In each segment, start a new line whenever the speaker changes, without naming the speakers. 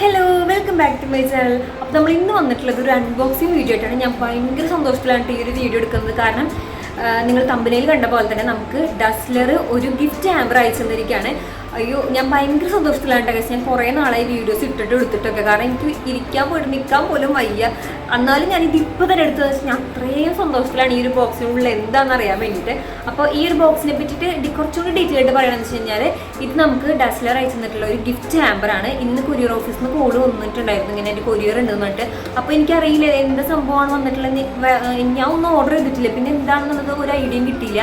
Hello welcome back to my channel. അപ്പോൾ നമ്മൾ ഇന്ന് വന്നിട്ടുള്ളത് ഒരു അൺബോക്സിങ് വീഡിയോ ആയിട്ടാണ്. ഞാൻ ഭയങ്കര സന്തോഷത്തിലാണ് ഈ ഒരു വീഡിയോ എടുക്കുന്നത്. കാരണം നിങ്ങൾ തമ്പനയിൽ കണ്ട പോലെ തന്നെ നമുക്ക് ഡസ്ലർ ഒരു ഗിഫ്റ്റ് ഹാമ്പർ അയച്ചു തന്നിരിക്കുകയാണ്. അയ്യോ, ഞാൻ ഭയങ്കര സന്തോഷത്തിലാണ് കേട്ടോ. ഞാൻ കുറേ നാളായി വീഡിയോസ് എടുത്തിട്ടൊക്കെ. കാരണം എനിക്ക് നിൽക്കാൻ പോലും വയ്യ. എന്നാലും ഞാനിത് ഇപ്പോൾ തന്നെ എടുത്തത് വെച്ചാൽ ഞാൻ അത്രയും സന്തോഷത്തിലാണ് ഈ ഒരു ബോക്സിനുള്ളിൽ എന്താണെന്ന് അറിയാൻ വേണ്ടിയിട്ട്. അപ്പോൾ ഈ ഒരു ബോക്സിനെ പറ്റിയിട്ട് കുറച്ചുകൂടി ഡീറ്റെയിൽ ആയിട്ട് പറയുകയാണെന്ന് വെച്ച് കഴിഞ്ഞാൽ ഇത് നമുക്ക് ഡസ്ലർ അയച്ചു തന്നിട്ടുള്ള ഒരു ഗിഫ്റ്റ് ഹാമ്പറാണ്. ഇന്ന് കൊറിയർ ഓഫീസിൽ നിന്ന് കോൾ വന്നിട്ടുണ്ടായിരുന്നു, ഇങ്ങനെ എൻ്റെ കൊറിയർ ഉണ്ടെന്ന് പറഞ്ഞിട്ട്. അപ്പോൾ എനിക്കറിയില്ല എന്ത് സംഭവമാണ് വന്നിട്ടുള്ളത്. ഞാൻ ഒന്നും ഓർഡർ ചെയ്തിട്ടില്ല, പിന്നെ എന്താണെന്നുള്ളത് ഒരു ഐഡിയയും കിട്ടിയില്ല.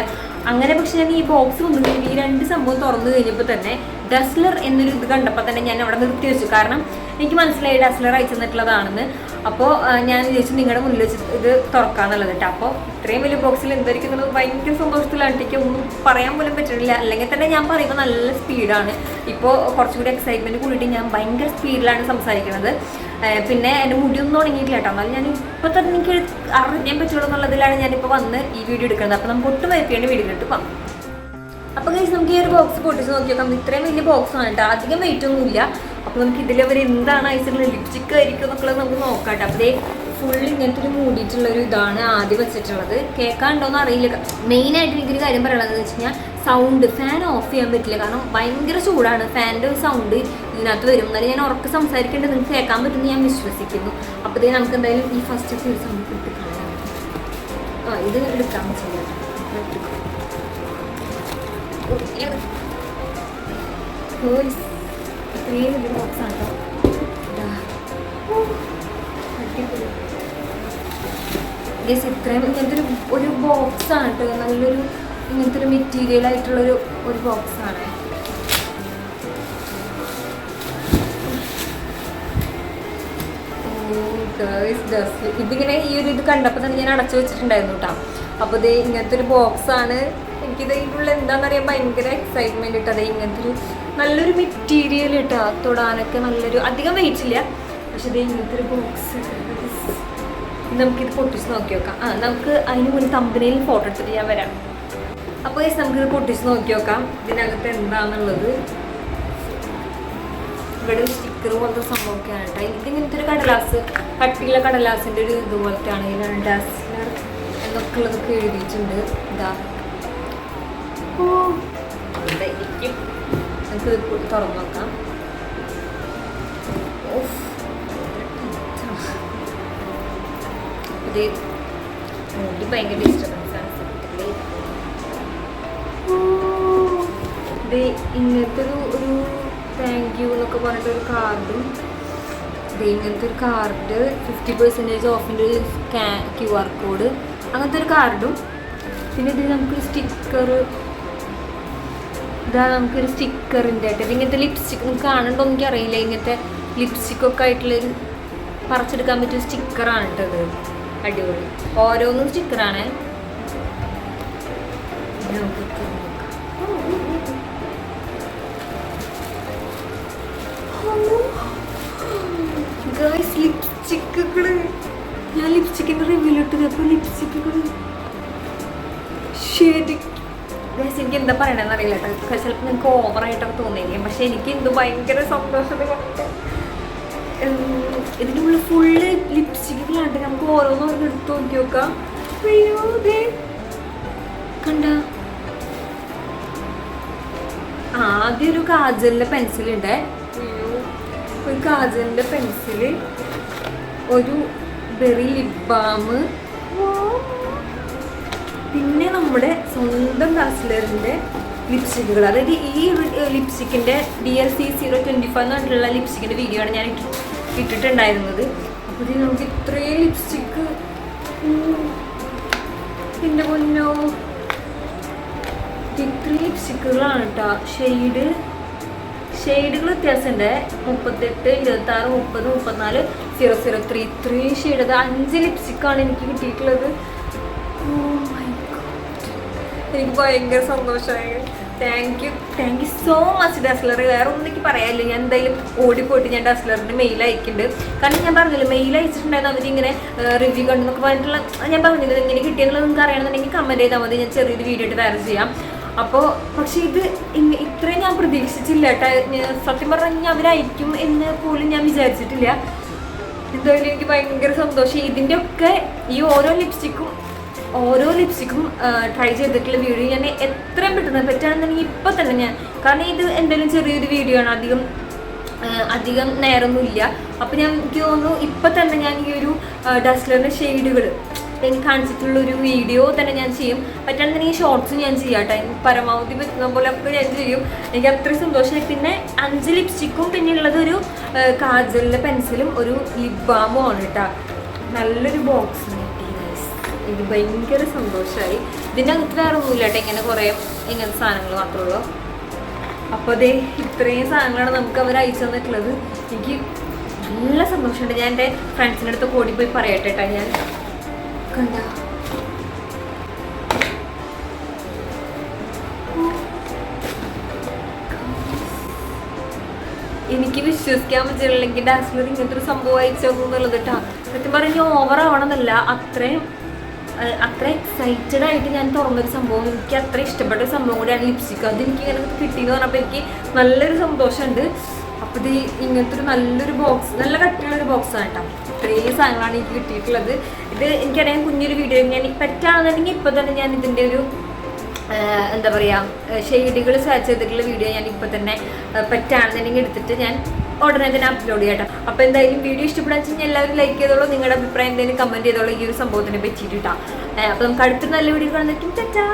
അങ്ങനെ പക്ഷെ ഞാൻ ഈ ബോക്സ് വന്നു ഈ രണ്ട് സംഭവം തുറന്നു കഴിഞ്ഞപ്പോൾ തന്നെ ഡസ്ലർ എന്നൊരു ഇത് കണ്ടപ്പോൾ തന്നെ ഞാൻ അവിടെ നിർത്തി വെച്ചു. കാരണം എനിക്ക് മനസ്സിലായി ഡസ്ലർ അയച്ചു തന്നിട്ടുള്ളതാണെന്ന്. അപ്പോൾ ഞാൻ വിചാരിച്ചു നിങ്ങളുടെ മുന്നിൽ വെച്ച് ഇത് തുറക്കാന്നുള്ളത് കേട്ടോ. അപ്പോൾ ഇത്രയും വലിയ ബോക്സിൽ എന്തായിരിക്കുന്നുള്ളത് ഭയങ്കര സന്തോഷത്തിലാണ്. എനിക്ക് ഒന്നും പറയാൻ പോലും പറ്റുന്നില്ല. അല്ലെങ്കിൽ തന്നെ ഞാൻ പറയുമ്പോൾ നല്ല സ്പീഡാണ്. ഇപ്പോൾ കുറച്ചുകൂടി എക്സൈറ്റ്മെൻറ്റ് കൂടിയിട്ട് ഞാൻ ഭയങ്കര സ്പീഡിലാണ് സംസാരിക്കുന്നത്. പിന്നെ എൻ്റെ മുടിയൊന്നും തുടങ്ങിയിട്ടില്ല കേട്ടോ. എന്നാലും ഞാൻ ഇപ്പോൾ തന്നെ എനിക്ക് അറിയാൻ പറ്റുള്ളൂ എന്നുള്ളതിലാണ് ഞാനിപ്പോൾ വന്ന് ഈ വീഡിയോ എടുക്കുന്നത്. അപ്പോൾ നമുക്ക് ഒട്ടും വൈപ്പിക്കേണ്ട വീഡിയോയിലിട്ട് പോകാം. അപ്പോൾ ഗൈസ് നമുക്ക് ഈ ഒരു ബോക്സ് പൊട്ടിച്ച് നോക്കി നോക്കാം. ഇത്രയും വലിയ ബോക്സാണ് കേട്ടോ, അധികം വെയിറ്റ് ഒന്നുമില്ല. അപ്പോൾ നമുക്ക് ഇതിലവർ എന്താണ് അയച്ചിട്ടുള്ളത്, ലിപ്സ്റ്റിക് ആയിരിക്കും എന്നൊക്കെ നമുക്ക് നോക്കാം കേട്ടോ. അപ്പോൾ ഇതേ ഫുൾ ഇങ്ങനത്തെ ഒരു മൂടിയിട്ടുള്ളൊരു ഇതാണ് ആദ്യം വെച്ചിട്ടുള്ളത്. കേൾക്കാനുണ്ടോയെന്ന് അറിയില്ല. മെയിനായിട്ട് എനിക്കൊരു കാര്യം പറയുന്നത് വെച്ച് കഴിഞ്ഞാൽ സൗണ്ട്, ഫാൻ ഓഫ് ചെയ്യാൻ പറ്റില്ല. കാരണം ഭയങ്കര ചൂടാണ്. ഫാനിൻ്റെ ഒരു സൗണ്ട് ഇതിനകത്ത് വരും. എന്നാലും ഞാൻ ഉറക്കെ സംസാരിക്കേണ്ടത് നിങ്ങൾക്ക് കേൾക്കാൻ പറ്റുമെന്ന് ഞാൻ വിശ്വസിക്കുന്നു. അപ്പോൾ ഇതേ നമുക്ക് എന്തായാലും ഈ ഫസ്റ്റ് ഒരു സൗണ്ട് ഇട്ട് കളയാം. ഇത് എടുക്കാൻ പറ്റില്ല. ഇത്രയും വലിയ ബോക്സാണ് കേട്ടോ. ഇത്രയും ഇങ്ങനത്തെ ഒരു ബോക്സാണ് കേട്ടോ. നല്ലൊരു ഇങ്ങനത്തെ ഒരു മെറ്റീരിയൽ ആയിട്ടുള്ളൊരു ബോക്സാണ്. ഇതിങ്ങനെ ഈ ഒരു ഇത് കണ്ടപ്പോൾ തന്നെ ഞാൻ അടച്ചു വെച്ചിട്ടുണ്ടായിരുന്നു കേട്ടോ. അപ്പോൾ ഇത് ഇങ്ങനത്തെ ഒരു ബോക്സാണ്. എനിക്കിത് ഇതിനുള്ള എന്താണെന്നറിയാൻ ഭയങ്കര എക്സൈറ്റ്മെൻറ്റ് ഇട്ട്. അത് ഇങ്ങനത്തെ ഒരു നല്ലൊരു മെറ്റീരിയൽ ഇട്ടാ തൊടാനൊക്കെ നല്ലൊരു അധികം വെയിറ്റ് ഇല്ല. പക്ഷെ ഇത് ഇങ്ങനത്തെ ഒരു ബോക്സ് നമുക്കിത് പൊട്ടിച്ച് നോക്കി നോക്കാം. നമുക്ക് അതിന് മുന്നേ തമ്പനയിൽ ഫോട്ടോ എടുത്തിട്ട് ഞാൻ വരാം. അപ്പോൾ നമുക്കിത് പൊട്ടിച്ച് നോക്കി നോക്കാം ഇതിനകത്ത് എന്താണെന്നുള്ളത്. ഇവിടെ ഒരു സ്റ്റിക്കർ പോലത്തെ സംഭവമൊക്കെയാണ് കേട്ടോ. ഇതിങ്ങനത്തെ ഒരു കടലാസ്, കട്ടിയുള്ള കടലാസിൻ്റെ ഒരു ഇതുപോലത്തെയാണ്. ഇതിനാണ് ഡസ്ലർ എന്നൊക്കെ ഉള്ളതൊക്കെ എഴുതിയിട്ടുണ്ട്. ഇതാ ഇതായിരിക്കും. നമുക്കിത് തുറന്നു നോക്കാം. ഇത് മുടി ഭയങ്കര ഡിസ്റ്റർബൻസ് ആണ് സത്യത്തില്. ഇത് ഇങ്ങനത്തെ ഒരു താങ്ക് യു എന്നൊക്കെ പറഞ്ഞിട്ടൊരു കാർഡും, ഇത് ഇങ്ങനത്തെ ഒരു കാർഡ് 50% ഓഫിൻ്റെ ഒരു QR കോഡ്, അങ്ങനത്തെ ഒരു കാർഡും. പിന്നെ ഇതിൽ നമുക്കൊരു സ്റ്റിക്കർ, ഇതാ നമുക്കൊരു സ്റ്റിക്കറിൻ്റെ ആയിട്ട്. ഇത് ഇങ്ങനത്തെ ലിപ്സ്റ്റിക് നമുക്ക് കാണണ്ടോ എനിക്ക് അറിയില്ല. ഇങ്ങനത്തെ ലിപ്സ്റ്റിക്കൊക്കെ ആയിട്ടുള്ളൊരു പറിച്ചെടുക്കാൻ പറ്റിയ സ്റ്റിക്കറാണ് കേട്ടത്. അടിപൊളി. ഓരോന്നും സ്റ്റിക്കറാണ്. ലിപ്സ്റ്റിക്കുകള് ഞാൻ ലിപ്സ്റ്റിക്കിന്റെ റിവ്യൂലിട്ടത്. അപ്പോൾ ലിപ്സ്റ്റിക്കുകള് ശരിക്കും എനിക്ക് എന്താ പറയണമെന്ന് അറിയില്ല കേട്ടോ. ചിലപ്പോൾ നിങ്ങൾക്ക് ഓവറായിട്ടൊക്കെ തോന്നിയിരിക്കും. പക്ഷെ എനിക്ക് എന്ത് ഭയങ്കര സന്തോഷത കൊണ്ട് ഇതിൻ്റെ ഉള്ളിൽ ഫുള്ള് ലിപ്സ്റ്റിക്കുകളാണ്ട്. നമുക്ക് ഓരോന്നും എടുത്ത് നോക്കി നോക്കാം. അയ്യോ ദേ കണ്ട, ആദ്യം ഒരു കാജലിൻ്റെ പെൻസിലുണ്ട്. അയ്യോ, ഒരു കാജലിൻ്റെ പെൻസില്, ഒരു ബെറി ലിപ് ബാം, പിന്നെ നമ്മുടെ സ്വന്തം ഡസ്ലറിൻ്റെ ലിപ്സ്റ്റിക്കുകൾ. അതായത് ഈ ലിപ്സ്റ്റിക്കിൻ്റെ DLC 025 എന്ന് പറഞ്ഞിട്ടുള്ള ലിപ്സ്റ്റിക്കിൻ്റെ വീഡിയോ ആണ് ഞാൻ ഇട്ടിട്ടുണ്ടായിരുന്നത്. അപ്പോൾ ഇത് നമുക്ക് ഇത്രയും ലിപ്സ്റ്റിക്ക്, എൻ്റെ മുന്നോ ഇത്രയും ലിപ്സ്റ്റിക്കുകളാണ് കേട്ടോ. ഷെയ്ഡുകൾ വ്യത്യാസമുണ്ട്. 38, 26, 30, 34, 003 ഇത്രയും ഷെയ്ഡ്. അത് 5 ലിപ്സ്റ്റിക്കാണ് എനിക്ക് കിട്ടിയിട്ടുള്ളത്. എനിക്ക് ഭയങ്കര സന്തോഷമായി. Thank you so much Dazzler. വേറെ ഒന്നും എനിക്ക് പറയാനില്ല. ഞാൻ എന്തായാലും ഓടിപ്പോയിട്ട് ഞാൻ ഡസ്ലറിൻ്റെ മെയിൽ അയക്കുന്നുണ്ട്. കാരണം ഞാൻ പറഞ്ഞില്ല, മെയിൽ അയച്ചിട്ടുണ്ടായിരുന്നു അവരിങ്ങനെ റിവ്യൂ കണ്ടെന്നൊക്കെ പറഞ്ഞിട്ടുള്ള. ഞാൻ പറഞ്ഞില്ല ഇങ്ങനെ കിട്ടിയെന്നുള്ളത് നിങ്ങൾക്ക് അറിയണമെന്നുണ്ടെങ്കിൽ കമൻറ്റ് ചെയ്താൽ മതി. ഞാൻ ചെറിയൊരു വീഡിയോ ആയിട്ട് വേറെ ചെയ്യാം. അപ്പോൾ പക്ഷെ ഇത് ഇത്രയും ഞാൻ പ്രതീക്ഷിച്ചില്ല കേട്ടോ. സത്യം പറഞ്ഞാൽ അവരയക്കും എന്ന് പോലും ഞാൻ വിചാരിച്ചിട്ടില്ല. എന്തായാലും എനിക്ക് ഭയങ്കര സന്തോഷം. ഇതിൻ്റെ ഒക്കെ ഈ ഓരോ ലിപ്സ്റ്റിക്കും ട്രൈ ചെയ്തിട്ടുള്ള വീഡിയോ ഞാൻ എത്രയും പെട്ടെന്ന് പറ്റുകയാണെന്നുണ്ടെങ്കിൽ ഇപ്പം തന്നെ ഞാൻ, കാരണം ഇത് എന്തെങ്കിലും ചെറിയൊരു വീഡിയോ ആണ്, അധികം നേരമൊന്നുമില്ല. അപ്പം എനിക്ക് തോന്നുന്നു ഇപ്പം തന്നെ ഞാൻ ഈ ഒരു ഡസ്ലറിൻ്റെ ഷെയ്ഡുകൾ എനിക്ക് കാണിച്ചിട്ടുള്ളൊരു വീഡിയോ തന്നെ ഞാൻ ചെയ്യും. പറ്റുകയാണെന്നുണ്ടെങ്കിൽ ഷോർട്സും ഞാൻ ചെയ്യാം കേട്ടോ. പരമാവധി പറ്റുന്ന പോലെയൊക്കെ ഞാൻ ചെയ്യും. എനിക്ക് അത്രയും സന്തോഷമായി. പിന്നെ 5 ലിപ്സ്റ്റിക്കും പിന്നെ ഉള്ളത് ഒരു കാജലിൻ്റെ പെൻസിലും ഒരു ലിപ് ബാമും ആണ് കേട്ടോ. നല്ലൊരു ബോക്സ് കിട്ടി. എനിക്ക് ഭയങ്കര സന്തോഷമായി. ഇതിൻ്റെ അകത്ത് വേറെ ഒന്നുമില്ല കേട്ടോ, ഇങ്ങനെ കുറേ ഇങ്ങനത്തെ സാധനങ്ങൾ മാത്രമേ ഉള്ളൂ. അപ്പോൾ അതേ ഇത്രയും സാധനങ്ങളാണ് നമുക്ക് അവർ അയച്ചു തന്നിട്ടുള്ളത്. എനിക്ക് നല്ല സന്തോഷമുണ്ട്. ഞാൻ എൻ്റെ ഫ്രണ്ട്സിൻ്റെ അടുത്ത് ഓടിപ്പോയി പറയട്ടെ കേട്ടോ. ഞാൻ കണ്ട എനിക്ക് വിശ്വസിക്കാൻ പറ്റില്ലെങ്കിൽ ഡാസ്ലർ ഇങ്ങനത്തെ ഒരു സംഭവം അയച്ചോക്കും എന്നുള്ളത് കേട്ടോ. സത്യം പറഞ്ഞാൽ ഓവർ ആവണമെന്നല്ല, അത്ര എക്സൈറ്റഡ് ആയിട്ട് ഞാൻ തുറന്നൊരു സംഭവം, എനിക്ക് അത്ര ഇഷ്ടപ്പെട്ട ഒരു സംഭവം കൂടിയാണ് ലിപ്സ്റ്റിക്. അതെനിക്ക് ഇങ്ങനെ കിട്ടിയെന്ന് പറഞ്ഞപ്പോൾ എനിക്ക് നല്ലൊരു സന്തോഷമുണ്ട്. അപ്പോൾ ഇത് ഇങ്ങനത്തെ ഒരു നല്ലൊരു ബോക്സ്, നല്ല കട്ടിയുള്ളൊരു ബോക്സാണ് കേട്ടോ. ഇത്രയും സാധനങ്ങളാണ് എനിക്ക് കിട്ടിയിട്ടുള്ളത്. ഇത് എനിക്കറിയാം കുഞ്ഞൊരു വീഡിയോ, ഞാൻ പറ്റാണെന്നുണ്ടെങ്കിൽ ഇപ്പോൾ തന്നെ ഞാൻ ഇതിൻ്റെ ഒരു എന്താ പറയുക ഷെയ്ഡുകൾ സെർച്ച് ചെയ്തിട്ടുള്ള വീഡിയോ ഞാൻ ഇപ്പോൾ തന്നെ പറ്റാണെന്നുണ്ടെങ്കിൽ എടുത്തിട്ട് ഞാൻ ഉടനെ തന്നെ അപ്ലോഡ് ചെയ്യട്ടോ. അപ്പോൾ എന്തായാലും വീഡിയോ ഇഷ്ടപ്പെടാൻ വെച്ചാൽ എല്ലാവരും ലൈക്ക് ചെയ്തോളൂ. നിങ്ങളുടെ അഭിപ്രായം എന്തെങ്കിലും കമൻറ്റ് ചെയ്തോളൂ ഈ ഒരു സംഭവത്തിനെ പറ്റിയിട്ടാണ്. അപ്പോൾ നമുക്ക് അടുത്ത നല്ല വീഡിയോ കാണുന്നതായിരിക്കും. ടാറ്റാ.